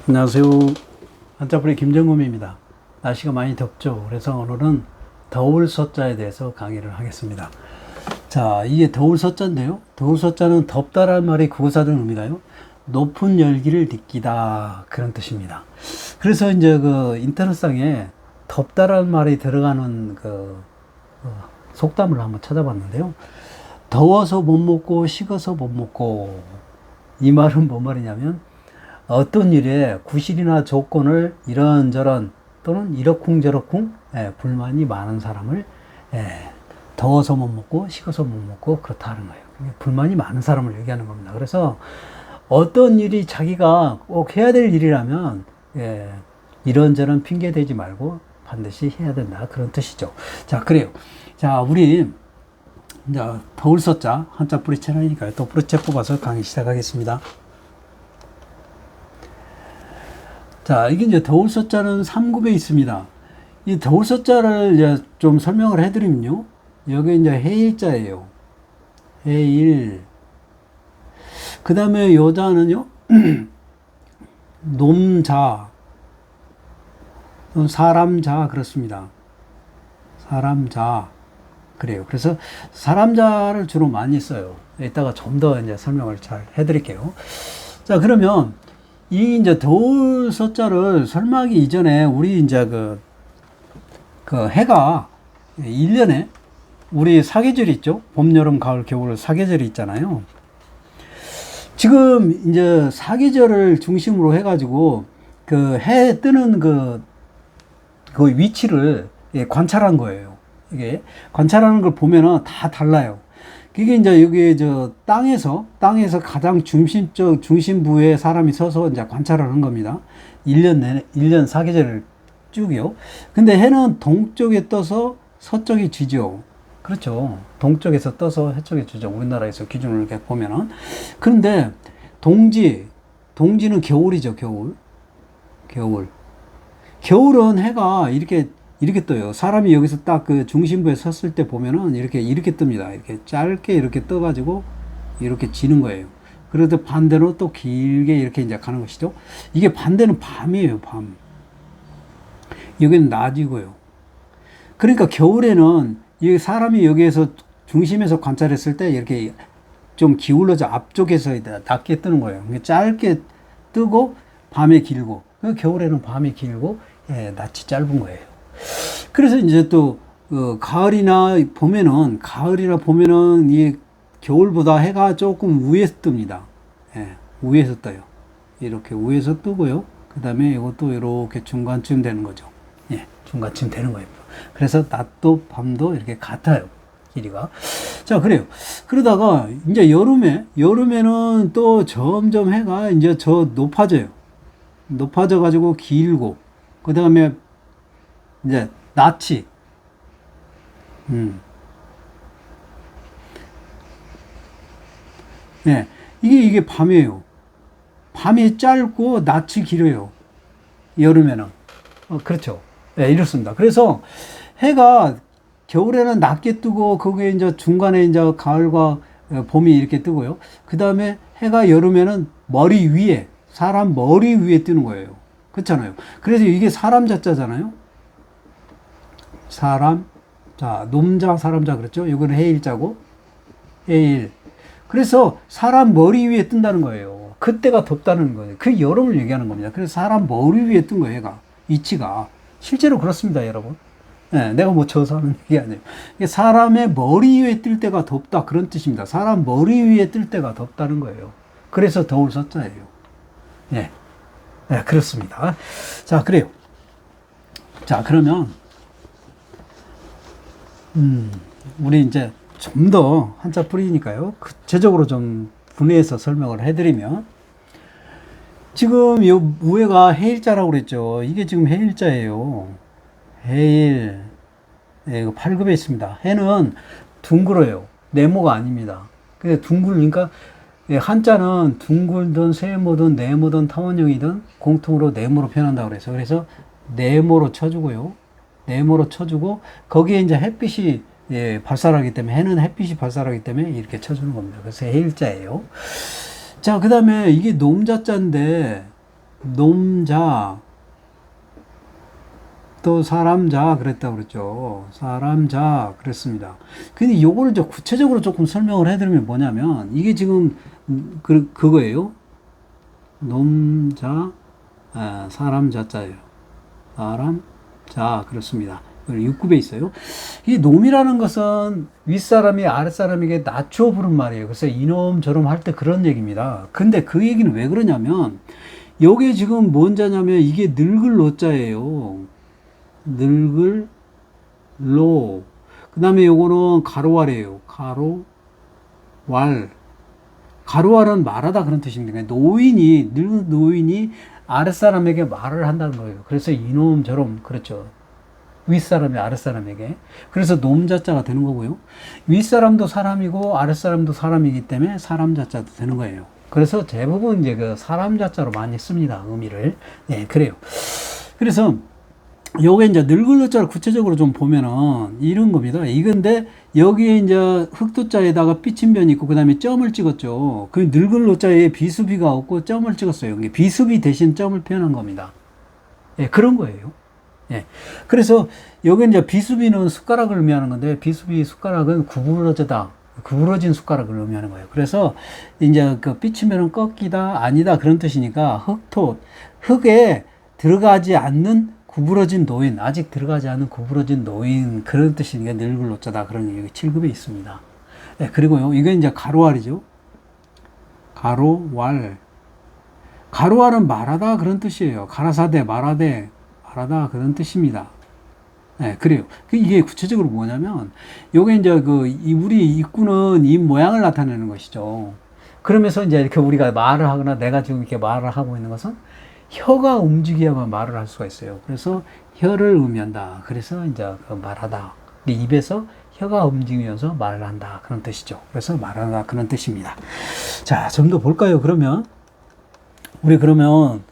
안녕하세요. 한자풀이 김정금입니다. 날씨가 많이 덥죠. 그래서 오늘은 더울 서자에 대해서 강의를 하겠습니다. 자, 이게 더울 서자인데요. 더울 서자는 덥다라는 말이 국어사전 의미가요. 높은 열기를 느끼다. 그런 뜻입니다. 그래서 이제 그 인터넷상에 덥다라는 말이 들어가는 속담을 한번 찾아봤는데요. 더워서 못 먹고 식어서 못 먹고, 이 말은 뭔 말이냐면 어떤 일에 구실이나 조건을 이런저런 또는 이러쿵저러쿵 불만이 많은 사람을 더워서 못 먹고 식어서 못 먹고 그렇다는 거예요. 불만이 많은 사람을 얘기하는 겁니다. 그래서 어떤 일이 자기가 꼭 해야 될 일이라면 이런저런 핑계 대지 말고 반드시 해야 된다, 그런 뜻이죠. 자, 그래요. 자, 우리 이제 더울 서자 한자 뿌리 채널이니까요. 또 뿌리채 뽑아서 강의 시작하겠습니다. 자, 이게 이제 더울 서자는 3급에 있습니다. 이 더울 서자를 이제 좀 설명을 해드리면요. 여기 이제 해일자예요. 해일. 그 다음에 여자는요, 놈자, 사람자, 그렇습니다. 사람자. 그래요. 그래서 사람자를 주로 많이 써요. 이따가 좀 더 이제 설명을 잘 해드릴게요. 자, 그러면 이 이제 더울 서자를 설명하기 이전에 우리 이제 그 해가 1년에 우리 사계절이 있죠. 봄, 여름, 가을, 겨울 사계절이 있잖아요. 지금 이제 사계절을 중심으로 해가지고 그 해 뜨는 그 위치를 관찰한 거예요. 이게 관찰하는 걸 보면은 다 달라요. 그게 이제 여기 땅에서 가장 중심부에 사람이 서서 이제 관찰을 한 겁니다. 1년 사계절을 쭉이요. 근데 해는 동쪽에 떠서 서쪽에 지죠. 그렇죠. 동쪽에서 떠서 서쪽에 지죠. 우리나라에서 기준으로 이렇게 보면은. 그런데 동지는 겨울이죠. 겨울은 해가 이렇게 떠요. 사람이 여기서 딱 그 중심부에 섰을 때 보면은 이렇게 뜹니다. 이렇게 짧게 이렇게 떠가지고 이렇게 지는 거예요. 그래도 반대로 또 길게 이렇게 이제 가는 것이죠. 이게 반대는 밤이에요, 밤. 여기는 낮이고요. 그러니까 겨울에는 이 사람이 여기에서 중심에서 관찰했을 때 이렇게 좀 기울어져 앞쪽에서 낮게 뜨는 거예요. 짧게 뜨고 밤에 길고, 겨울에는 밤이 길고 낮이 짧은 거예요. 그래서 이제 또 가을이나 봄에는 이 겨울보다 해가 조금 위에서 뜹니다. 위에서 떠요. 이렇게 위에서 뜨고요. 그 다음에 이것도 이렇게 중간쯤 되는 거죠. 중간쯤 되는 거예요. 그래서 낮도 밤도 이렇게 같아요. 길이가. 자, 그래요. 그러다가 이제 여름에는 또 점점 해가 이제 높아져요. 높아져 가지고 길고, 그 다음에 이제 낮이 이게 밤이에요. 밤이 짧고 낮이 길어요. 여름에는. 그렇죠. 이렇습니다. 그래서 해가 겨울에는 낮게 뜨고 거기에 이제 중간에 이제 가을과 봄이 이렇게 뜨고요. 그 다음에 해가 여름에는 사람 머리 위에 뜨는 거예요. 그렇잖아요. 그래서 이게 사람 자자잖아요. 놈자, 사람자, 그랬죠? 이거는 해일자고, 해일. 그래서 사람 머리 위에 뜬다는 거예요. 그때가 덥다는 거예요. 그 여름을 얘기하는 겁니다. 그래서 사람 머리 위에 뜬 거예요, 해가. 위치가. 실제로 그렇습니다, 여러분. 내가 뭐 저서 하는 얘기 아니에요. 사람의 머리 위에 뜰 때가 덥다, 그런 뜻입니다. 사람 머리 위에 뜰 때가 덥다는 거예요. 그래서 더울 서자예요. 그렇습니다. 자, 그래요. 자, 그러면, 우리 이제 좀 더 한자 뿌리니까요. 구체적으로 좀 분해해서 설명을 해드리면, 지금 요 위에가 해일자라고 그랬죠. 이게 지금 해일자예요. 해일. 이거 8급에 있습니다. 해는 둥글어요. 네모가 아닙니다. 근데 둥글니까, 한자는 둥글든 세모든 네모든 타원형이든 공통으로 네모로 표현한다고 그래서. 그래서 네모로 쳐주고요. 네모로 쳐주고, 거기에 이제 햇빛이 발산하기 때문에, 해는 햇빛이 발산하기 때문에 이렇게 쳐주는 겁니다. 그래서 해일자예요. 자, 그 다음에 이게 놈자자인데, 놈자, 또 사람자 그랬다고 그랬죠. 사람자 그랬습니다. 근데 요거를 좀 구체적으로 조금 설명을 해드리면 뭐냐면, 이게 지금, 그거예요. 놈자, 사람자자예요. 사람자, 그렇습니다. 6급에 있어요. 이 놈이라는 것은 윗사람이 아랫사람에게 낮춰 부른 말이에요. 그래서 이놈 저놈 할 때 그런 얘기입니다. 근데 그 얘기는 왜 그러냐면, 여기에 지금 뭔 자냐면 이게 늙을 노자예요. 늙을 로. 그 다음에 요거는 가로왈이에요. 가로왈. 가로왈은 말하다 그런 뜻입니다. 노인이, 늙은 노인이 아랫사람에게 말을 한다는 거예요. 그래서 이놈 저놈, 그렇죠. 윗사람이 아랫사람에게. 그래서 놈자자가 되는 거고요. 윗사람도 사람이고 아랫사람도 사람이기 때문에 사람자자도 되는 거예요. 그래서 대부분 이제 그 사람자자로 많이 씁니다. 의미를. 네, 그래요. 그래서 요게 이제 늙을 노자를 구체적으로 좀 보면은 이런 겁니다. 이건데 여기에 이제 흑도자에다가 삐침변이 있고 그 다음에 점을 찍었죠. 그 늙을 노자에 비수비가 없고 점을 찍었어요. 비수비 대신 점을 표현한 겁니다. 예, 그런 거예요. 예. 그래서 여기 이제 비수비는 숟가락을 의미하는 건데, 비수비 숟가락은 구부러지다, 구부러진 숟가락을 의미하는 거예요. 그래서 이제 그 삐치면은 꺾이다, 아니다 그런 뜻이니까 흙에 들어가지 않는 구부러진 노인, 아직 들어가지 않은 구부러진 노인, 그런 뜻이니까 늙을 노자다, 그런 얘기 7급에 있습니다. 예, 그리고요, 이게 이제 가로왈이죠. 가로왈. 가로왈은 말하다 그런 뜻이에요. 가라사대, 말하되, 말하다 그런 뜻입니다. 네, 그래요. 이게 구체적으로 뭐냐면, 요게 이제 우리 입구는 입 모양을 나타내는 것이죠. 그러면서 이제 이렇게 우리가 말을 하거나 내가 지금 이렇게 말을 하고 있는 것은 혀가 움직여야만 말을 할 수가 있어요. 그래서 혀를 의미한다. 그래서 이제 말하다. 입에서 혀가 움직이면서 말을 한다. 그런 뜻이죠. 그래서 말하다 그런 뜻입니다. 자, 좀 더 볼까요? 그러면, 우리 그러면,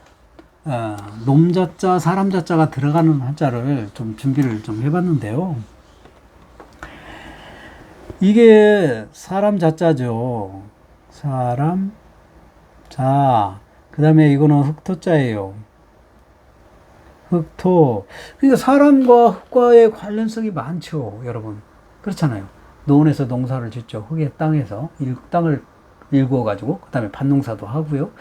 놈자자, 사람자자가 들어가는 한자를 좀 준비를 좀 해봤는데요. 이게 사람자자죠. 사람자. 그 다음에 이거는 흑토자예요. 흑토. 그러니까 사람과 흙과의 관련성이 많죠, 여러분. 그렇잖아요. 노원에서 농사를 짓죠. 흙의 땅에서. 땅을 일구어가지고, 그 다음에 밭농사도 하고요.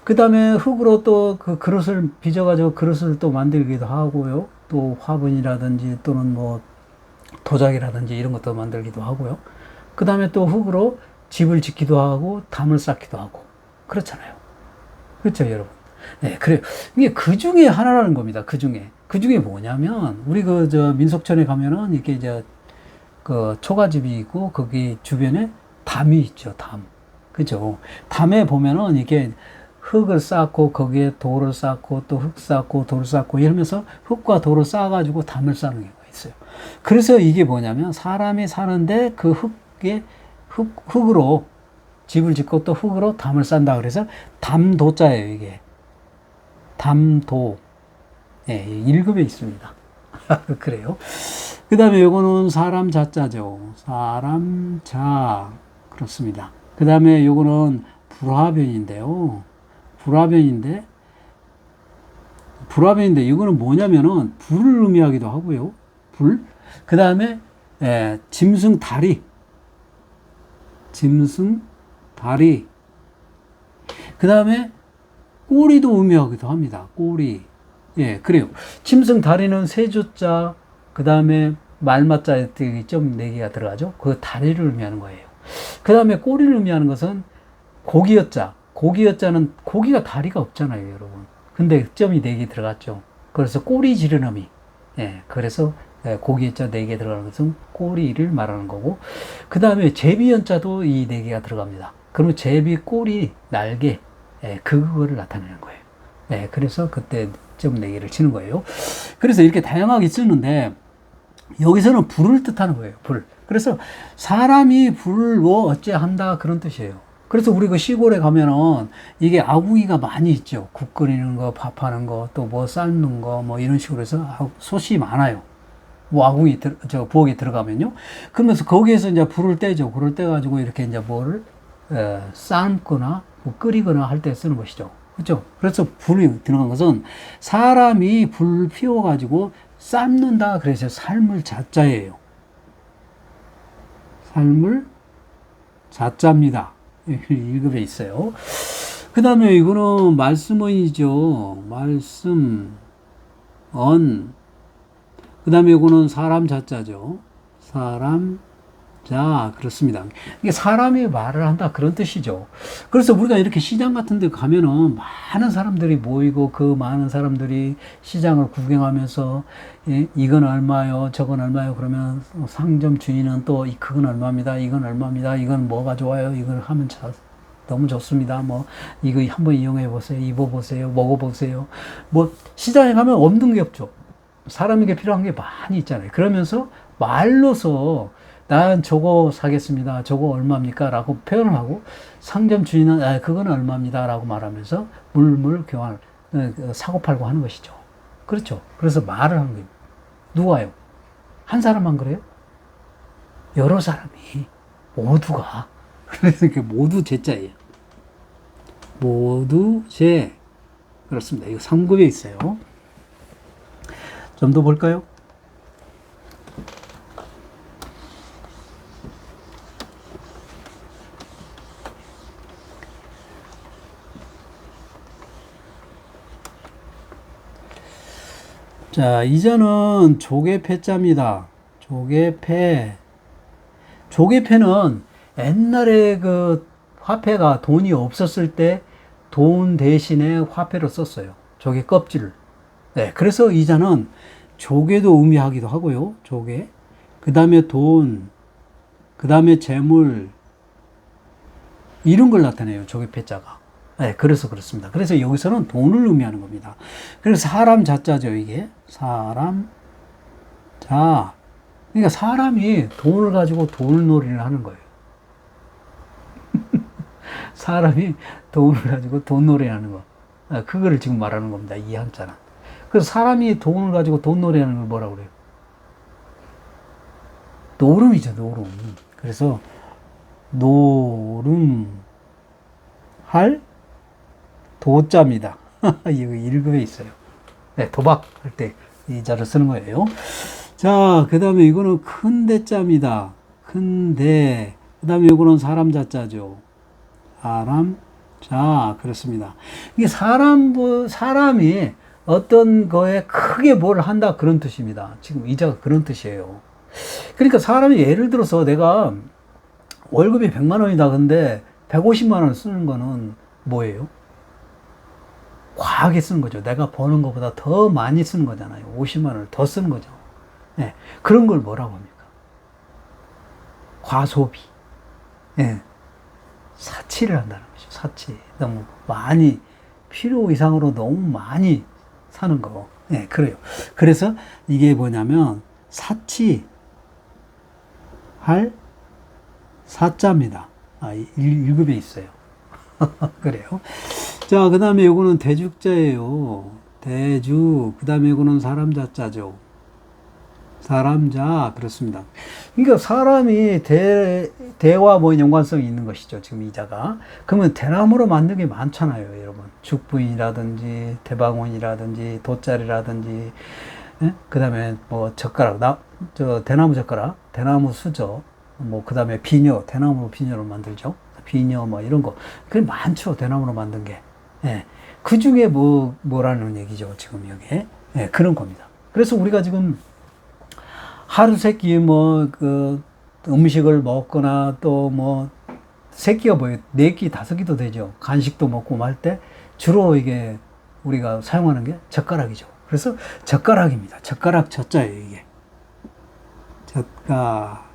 그 다음에 흙으로 또 그 그릇을 빚어가지고 그릇을 또 만들기도 하고요. 또 화분이라든지 또는 뭐 도자기라든지 이런 것도 만들기도 하고요. 그 다음에 또 흙으로 집을 짓기도 하고 담을 쌓기도 하고. 그렇잖아요. 그렇죠, 여러분? 네, 그래요. 이게 그 중에 하나라는 겁니다. 그 중에. 그 중에 뭐냐면, 우리 민속촌에 가면은 이렇게 이제 초가집이 있고 거기 주변에 담이 있죠, 담. 그죠? 담에 보면은 이게 흙을 쌓고 거기에 돌을 쌓고 또 흙 쌓고 돌 쌓고 이러면서 흙과 돌을 쌓아가지고 담을 쌓는 경우가 있어요. 그래서 이게 뭐냐면 사람이 사는데 그 흙으로 집을 짓고 또 흙으로 담을 쌓는다. 그래서 담도자예요, 이게. 담도. 예, 1급에 있습니다. 그래요. 그 다음에 요거는 사람자자죠. 사람자. 그렇습니다. 그 다음에 요거는 불화변인데요. 불화변인데 이거는 뭐냐면은 불을 의미하기도 하고요. 불. 그 다음에 짐승 다리. 그 다음에 꼬리도 의미하기도 합니다. 꼬리. 예, 그래요. 짐승 다리는 세조자, 그 다음에 말맞자에 좀 4개가 들어가죠. 그 다리를 의미하는 거예요. 그 다음에 꼬리를 의미하는 것은 고기여자. 고기여자는 고기가 다리가 없잖아요, 여러분. 근데 점이 4개 들어갔죠. 그래서 꼬리 지르너미. 예, 그래서 고기여자 4개 들어가는 것은 꼬리를 말하는 거고, 그 다음에 제비연자도 이 4개가 들어갑니다. 그러면 제비, 꼬리, 날개, 그거를 나타내는 거예요. 예, 그래서 그때 점 4개를 치는 거예요. 그래서 이렇게 다양하게 쓰는데, 여기서는 불을 뜻하는 거예요, 불. 그래서 사람이 불을 어째 한다, 그런 뜻이에요. 그래서 우리 그 시골에 가면은 이게 아궁이가 많이 있죠. 국 끓이는 거, 밥하는 거, 또 뭐 삶는 거, 뭐 이런 식으로 해서 솥이 많아요. 뭐 아궁이, 부엌에 들어가면요. 그러면서 거기에서 이제 불을 떼죠. 불을 떼가지고 이렇게 이제 뭐를 삶거나 뭐 끓이거나 할 때 쓰는 것이죠. 그렇죠? 그래서 불이 들어간 것은 사람이 불 피워가지고 삶는다. 그래서 삶을 자자예요. 삶을 자자입니다. 1급에 있어요. 그 다음에 이거는 말씀언이죠. 말씀, 언. 그 다음에 이거는 사람 자자죠. 사람, 자, 그렇습니다. 이게 사람이 말을 한다 그런 뜻이죠. 그래서 우리가 이렇게 시장 같은 데 가면은 많은 사람들이 모이고 그 많은 사람들이 시장을 구경하면서 이건 얼마요, 저건 얼마요, 그러면 상점 주인은 또 그건 얼마입니다, 이건 얼마입니다, 이건 뭐가 좋아요, 이걸 하면 너무 좋습니다. 뭐 이거 한번 이용해 보세요, 입어보세요, 먹어보세요. 뭐 시장에 가면 없는 게 없죠. 사람에게 필요한 게 많이 있잖아요. 그러면서 말로서 난 저거 사겠습니다. 저거 얼마입니까? 라고 표현을 하고 상점 주인은 그건 얼마입니다. 라고 말하면서 물물 교환, 사고팔고 하는 것이죠. 그렇죠. 그래서 말을 하는 거예요. 누가요? 한 사람만 그래요? 여러 사람이 모두가 그래서 이렇게 모두 제자예요. 모두 제 그렇습니다. 이거 3급에 있어요. 좀 더 볼까요? 자, 이자는 조개패자입니다. 조개패. 조개패는 옛날에 그 화폐가 돈이 없었을 때 돈 대신에 화폐로 썼어요. 조개 껍질을. 네, 그래서 이자는 조개도 의미하기도 하고요. 조개. 그 다음에 돈. 그 다음에 재물. 이런 걸 나타내요. 조개패자가. 네, 그래서 그렇습니다. 그래서 여기서는 돈을 의미하는 겁니다. 그래서 사람 자자죠, 이게. 사람 자. 그러니까 사람이 돈을 가지고 돈놀이를 하는 거예요. 사람이 돈을 가지고 돈놀이 하는 거. 그거를 지금 말하는 겁니다. 이 한자는. 그래서 사람이 돈을 가지고 돈놀이 하는 걸 뭐라고 그래요? 노름이죠, 노름. 그래서 노름 할 도자입니다. 이거 1급에 있어요. 네, 도박할 때 이 자를 쓰는 거예요. 자, 그 다음에 이거는 큰 대자입니다. 큰 대. 그 다음에 이거는 사람 자자죠. 사람 자, 그렇습니다. 이게 사람이 어떤 거에 크게 뭘 한다 그런 뜻입니다. 지금 이 자가 그런 뜻이에요. 그러니까 사람이 예를 들어서 내가 월급이 100만 원이다. 근데 150만 원 쓰는 거는 뭐예요? 과하게 쓰는 거죠. 내가 버는 것보다 더 많이 쓰는 거잖아요. 50만 원을 더 쓰는 거죠. 네. 그런 걸 뭐라고 합니까? 과소비. 네. 사치를 한다는 거죠. 사치. 너무 많이, 필요 이상으로 너무 많이 사는 거. 네, 그래요. 그래서 이게 뭐냐면, 사치, 할, 사자입니다. 1급에 있어요. 그래요. 자, 그 다음에 요거는 대죽자예요. 대죽. 그 다음에 요거는 사람 자자죠. 사람자. 그렇습니다. 그러니까 사람이 대와 뭐 연관성이 있는 것이죠. 지금 이 자가. 그러면 대나무로 만든 게 많잖아요, 여러분. 죽부인이라든지, 대방원이라든지, 돗자리라든지, 예? 그 다음에 뭐 젓가락, 대나무 젓가락, 대나무 수저, 뭐 그 다음에 비녀, 대나무 비녀로 만들죠. 비녀 뭐 이런 거. 그게 많죠. 대나무로 만든 게. 예. 그 중에 뭐라는 얘기죠. 지금 여기에. 예, 그런 겁니다. 그래서 우리가 지금 하루 세끼 음식을 먹거나 또 세끼가 뭐예요? 4끼, 5끼도 되죠. 간식도 먹고 말 때 주로 이게 우리가 사용하는 게 젓가락이죠. 그래서 젓가락입니다. 젓가락 젓자예요, 이게. 젓가락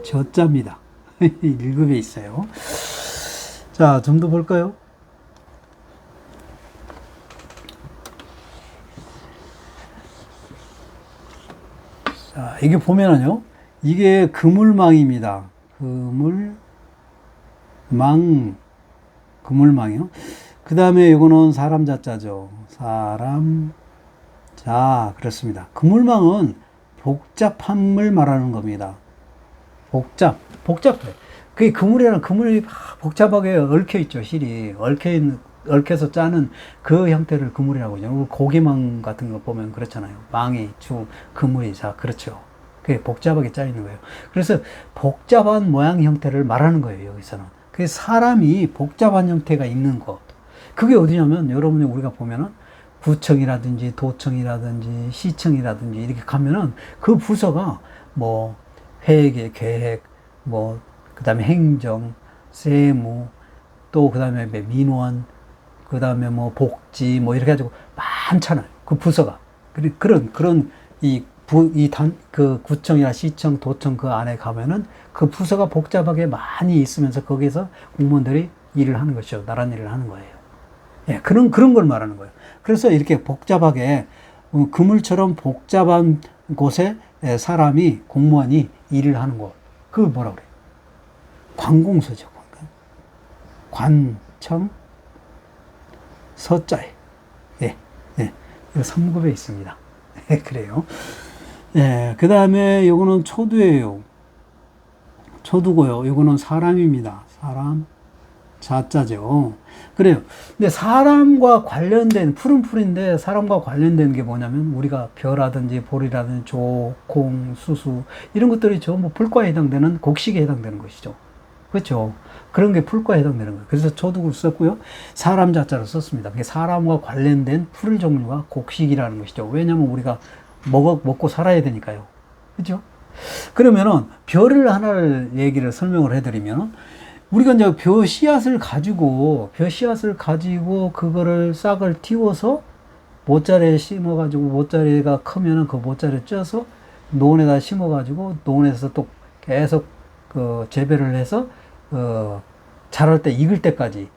젓자입니다. 1급에 있어요. 자, 좀 더 볼까요? 자, 이게 보면은요, 이게 그물망입니다. 그물망이요. 그 다음에 이거는 사람 자자죠. 사람 자, 그렇습니다. 그물망은 복잡함을 말하는 겁니다. 복잡해. 그게 그물이라는 그물이 복잡하게 얽혀 있죠, 실이. 얽혀서 짜는 그 형태를 그물이라고 하죠. 고기망 같은 거 보면 그렇잖아요. 망이, 그물이, 자, 그렇죠. 그게 복잡하게 짜 있는 거예요. 그래서 복잡한 모양 형태를 말하는 거예요, 여기서는. 그 사람이 복잡한 형태가 있는 것. 그게 어디냐면, 여러분이 우리가 보면은, 구청이라든지, 도청이라든지, 시청이라든지, 이렇게 가면은, 그 부서가, 뭐, 회계, 계획, 뭐, 그 다음에 행정, 세무, 또 그 다음에 민원, 그 다음에 뭐, 복지, 뭐, 이렇게 해가지고 많잖아요. 그 부서가. 그 구청이나 시청, 도청 그 안에 가면은 그 부서가 복잡하게 많이 있으면서 거기서 공무원들이 일을 하는 것이죠. 나란 일을 하는 거예요. 예, 그런 걸 말하는 거예요. 그래서 이렇게 복잡하게, 그물처럼 복잡한 곳에 사람이, 공무원이 일을 하는 곳. 그걸 뭐라 그래요? 관공서죠. 관청, 서자에. 예, 예. 이거 3급에 있습니다. 그래요. 예, 그 다음에 요거는 초두예요. 초두고요. 요거는 사람입니다. 사람, 자자죠. 그래요. 근데 사람과 관련된, 푸른 풀인데 사람과 관련된 게 뭐냐면 우리가 벼라든지 볼이라든지 조, 콩, 수수 이런 것들이 전부 풀과에 해당되는 곡식에 해당되는 것이죠. 그렇죠. 그런 게 풀과에 해당되는 거예요. 그래서 초두를 썼고요. 사람 자자로 썼습니다. 그게 사람과 관련된 풀 종류가 곡식이라는 것이죠. 왜냐하면 우리가 먹고 살아야 되니까요. 그죠? 그러면은, 벼를 하나를 얘기를 설명을 해드리면, 우리가 이제 벼 씨앗을 가지고, 그거를 싹을 틔워서, 모짜리에 심어가지고, 모짜리가 크면은 그 모짜리에 쪄서, 논에다 심어가지고, 논에서 또 계속, 재배를 해서, 자랄 때, 익을 때까지,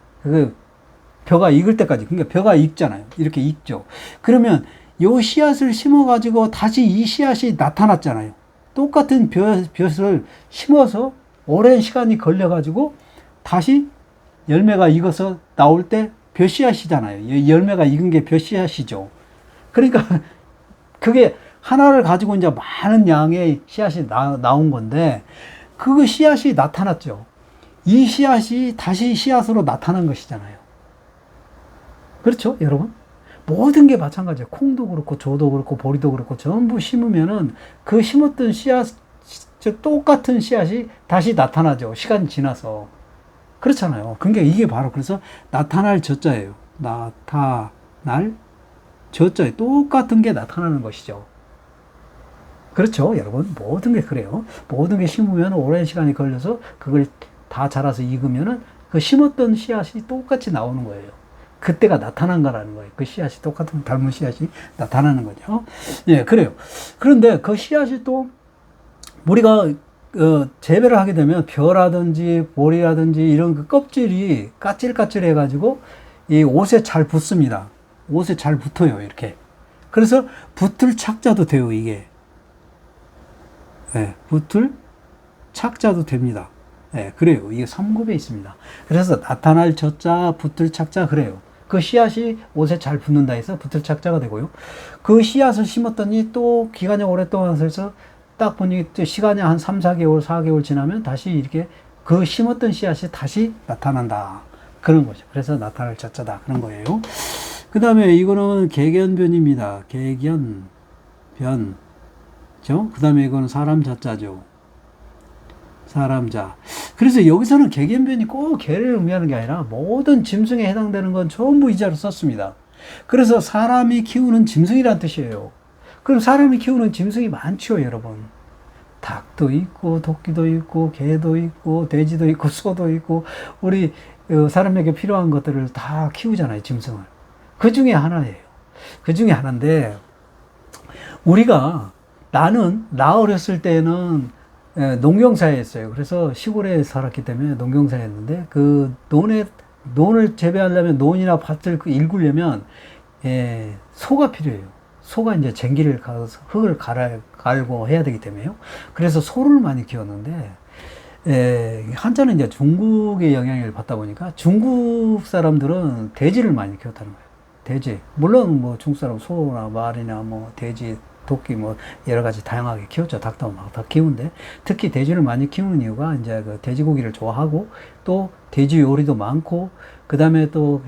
벼가 익을 때까지, 그러니까 벼가 익잖아요. 이렇게 익죠. 그러면, 요 씨앗을 심어가지고 다시 이 씨앗이 나타났잖아요. 똑같은 벼을 심어서 오랜 시간이 걸려가지고 다시 열매가 익어서 나올 때 벼 씨앗이잖아요. 열매가 익은 게 벼 씨앗이죠. 그러니까 그게 하나를 가지고 이제 많은 양의 씨앗이 나온 건데 그 씨앗이 나타났죠. 이 씨앗이 다시 씨앗으로 나타난 것이잖아요. 그렇죠, 여러분? 모든 게 마찬가지예요. 콩도 그렇고 조도 그렇고 보리도 그렇고 전부 심으면은 그 심었던 씨앗, 똑같은 씨앗이 다시 나타나죠. 시간이 지나서. 그렇잖아요. 그러니까 이게 바로 그래서 나타날 저자예요. 나타날 저자에 똑같은 게 나타나는 것이죠. 그렇죠, 여러분. 모든 게 그래요. 모든 게 심으면 오랜 시간이 걸려서 그걸 다 자라서 익으면은 그 심었던 씨앗이 똑같이 나오는 거예요. 그때가 나타난 거라는 거예요. 그 씨앗이 똑같은 닮은 씨앗이 나타나는 거죠. 예, 그래요. 그런데 그 씨앗이 또 우리가 재배를 하게 되면 벼라든지 볼이라든지 이런 그 껍질이 까칠까칠 해가지고 이 옷에 잘 붙습니다. 옷에 잘 붙어요, 이렇게. 그래서 붙을 착자도 돼요, 이게. 예, 붙을 착자도 됩니다. 예, 그래요. 이게 3급에 있습니다. 그래서 나타날 저자, 붙을 착자, 그래요. 그 씨앗이 옷에 잘 붙는다 해서 붙을 착자가 되고요. 그 씨앗을 심었더니 또 기간이 오랫동안 해서 딱 보니 시간이 한 3, 4개월, 4개월 지나면 다시 이렇게 그 심었던 씨앗이 다시 나타난다. 그런 거죠. 그래서 나타날 자자다. 그런 거예요. 그 다음에 이거는 개견변입니다. 개견변. 그 다음에 이거는 사람 자자죠. 사람자. 그래서 여기서는 개견변이 꼭 개를 의미하는 게 아니라 모든 짐승에 해당되는 건 전부 이자로 썼습니다. 그래서 사람이 키우는 짐승이란 뜻이에요. 그럼 사람이 키우는 짐승이 많죠, 여러분. 닭도 있고, 토끼도 있고, 개도 있고, 돼지도 있고, 소도 있고, 우리 사람에게 필요한 것들을 다 키우잖아요, 짐승을. 그 중에 하나예요. 그 중에 하나인데, 나 어렸을 때는 농경사였어요. 그래서 시골에 살았기 때문에 농경사였는데, 논을 재배하려면, 논이나 밭을 일구려면, 소가 필요해요. 소가 이제 쟁기를 가서 흙을 갈고 해야 되기 때문에요. 그래서 소를 많이 키웠는데, 한자는 이제 중국의 영향을 받다 보니까 중국 사람들은 돼지를 많이 키웠다는 거예요. 돼지. 물론 뭐 중국 사람 소나 말이나 뭐 돼지, 토끼 뭐 여러 가지 다양하게 키웠죠. 닭도 막 다 키우는데 특히 돼지를 많이 키우는 이유가 이제 그 돼지고기를 좋아하고 또 돼지 요리도 많고 그 다음에 또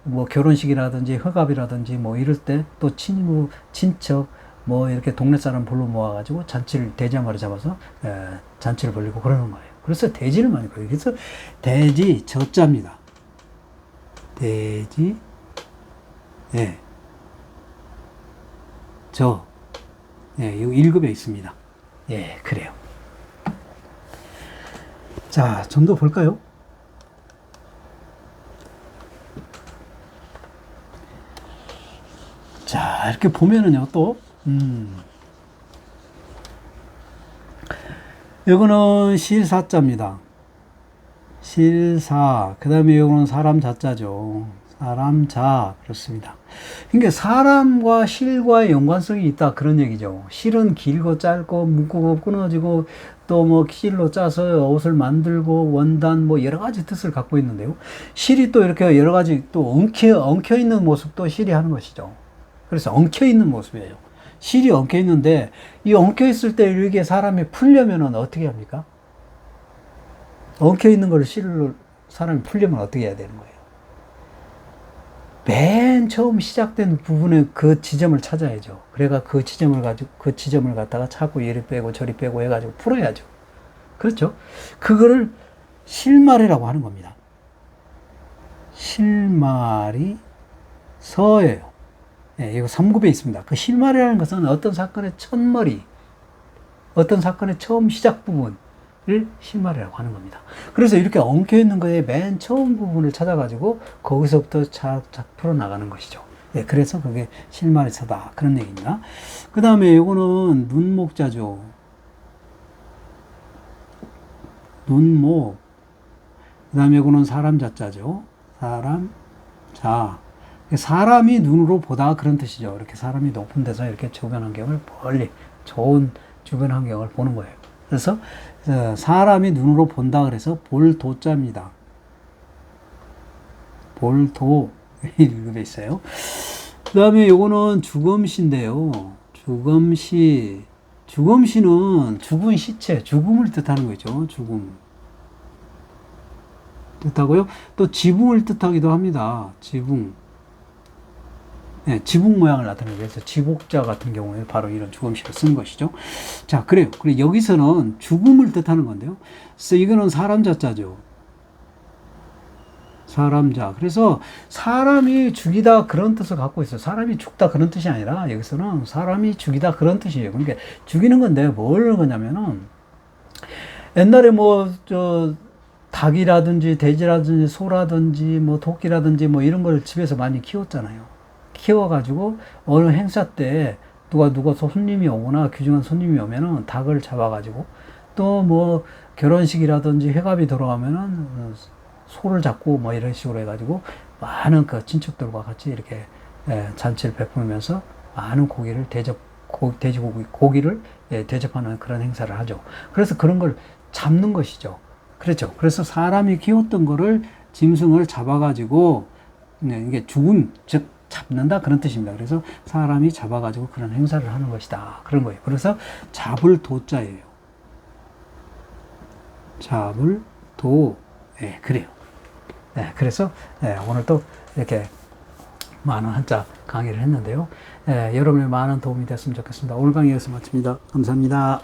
뭐 결혼식이라든지 허갑이라든지 뭐 이럴 때 또 친구, 친척, 뭐 이렇게 동네 사람 불러 모아가지고 잔치를 돼지 한 마리 잡아서 잔치를 벌리고 그러는 거예요. 그래서 돼지를 많이 벌여요. 그래서 돼지 저자입니다. 돼지 예. 예, 이 1급에 있습니다. 예, 그래요. 자, 좀 더 볼까요? 자, 이렇게 보면은요, 또, 이거는 실사자입니다. 실사. 그 다음에 이거는 사람 자자죠. 사람 자. 그렇습니다. 그러니까 사람과 실과의 연관성이 있다. 그런 얘기죠. 실은 길고 짧고 묶고 끊어지고 또 뭐 실로 짜서 옷을 만들고 원단 뭐 여러 가지 뜻을 갖고 있는데요. 실이 또 이렇게 여러 가지 또 엉켜 있는 모습도 실이 하는 것이죠. 그래서 엉켜 있는 모습이에요. 실이 엉켜 있는데 이 엉켜 있을 때 이게 사람이 풀려면은 어떻게 합니까? 엉켜 있는 걸 실로 사람이 풀려면 어떻게 해야 되는 거예요? 맨 처음 시작된 부분에 그 지점을 찾아야죠. 그래가 그 지점을 가지고 그 지점을 갖다가 자꾸 이리 빼고 저리 빼고 해가지고 풀어야죠. 그렇죠? 그거를 실마리라고 하는 겁니다. 실마리 서예요. 네, 이거 3급에 있습니다. 그 실마리라는 것은 어떤 사건의 첫머리, 어떤 사건의 처음 시작 부분을 실마리라고 하는 겁니다. 그래서 이렇게 엉켜 있는 거에 맨 처음 부분을 찾아가지고 거기서부터 착착 풀어나가는 것이죠. 예, 그래서 그게 실마리서다. 그런 얘기입니다. 그 다음에 이거는 눈목자죠. 눈목. 그 다음에 이거는 사람 자자죠. 사람 자. 사람이 눈으로 보다 그런 뜻이죠. 이렇게 사람이 높은 데서 이렇게 주변 환경을 멀리 좋은 주변 환경을 보는 거예요. 그래서 사람이 눈으로 본다 그래서 볼도자입니다. 볼도 1급에 있어요. 그 다음에 요거는 죽음시인데요. 죽음시. 죽음시는 죽은 시체, 죽음을 뜻하는 거죠. 죽음. 뜻하고요. 또 지붕을 뜻하기도 합니다. 지붕. 네, 지붕 모양을 나타내기 위해서 지복자 같은 경우에 바로 이런 죽음시를 쓴 것이죠. 자, 그래요. 그리고 여기서는 죽음을 뜻하는 건데요. 그래서 이거는 사람 자자죠. 사람자. 그래서 사람이 죽이다 그런 뜻을 갖고 있어요. 사람이 죽다 그런 뜻이 아니라 여기서는 사람이 죽이다 그런 뜻이에요. 그러니까 죽이는 건데 뭘 거냐면은 옛날에 닭이라든지 돼지라든지 소라든지 뭐 토끼라든지 뭐 이런 걸 집에서 많이 키웠잖아요. 키워가지고 어느 행사 때 누가 손님이 오거나 귀중한 손님이 오면은 닭을 잡아가지고 또 뭐 결혼식이라든지 회갑이 들어가면은 소를 잡고 뭐 이런 식으로 해가지고 많은 그 친척들과 같이 이렇게 잔치를 베풀면서 많은 고기를 돼지고기를 대접하는 그런 행사를 하죠. 그래서 그런 걸 잡는 것이죠. 그렇죠. 그래서 사람이 키웠던 거를 짐승을 잡아가지고 이게 죽음 즉 잡는다 그런 뜻입니다. 그래서 사람이 잡아가지고 그런 행사를 하는 것이다 그런 거예요. 그래서 잡을 도자예요. 잡을 도. 예, 그래요. 예, 그래서 오늘 또 이렇게 많은 한자 강의를 했는데요. 여러분의 많은 도움이 됐으면 좋겠습니다. 오늘 강의 여기서 마칩니다. 감사합니다.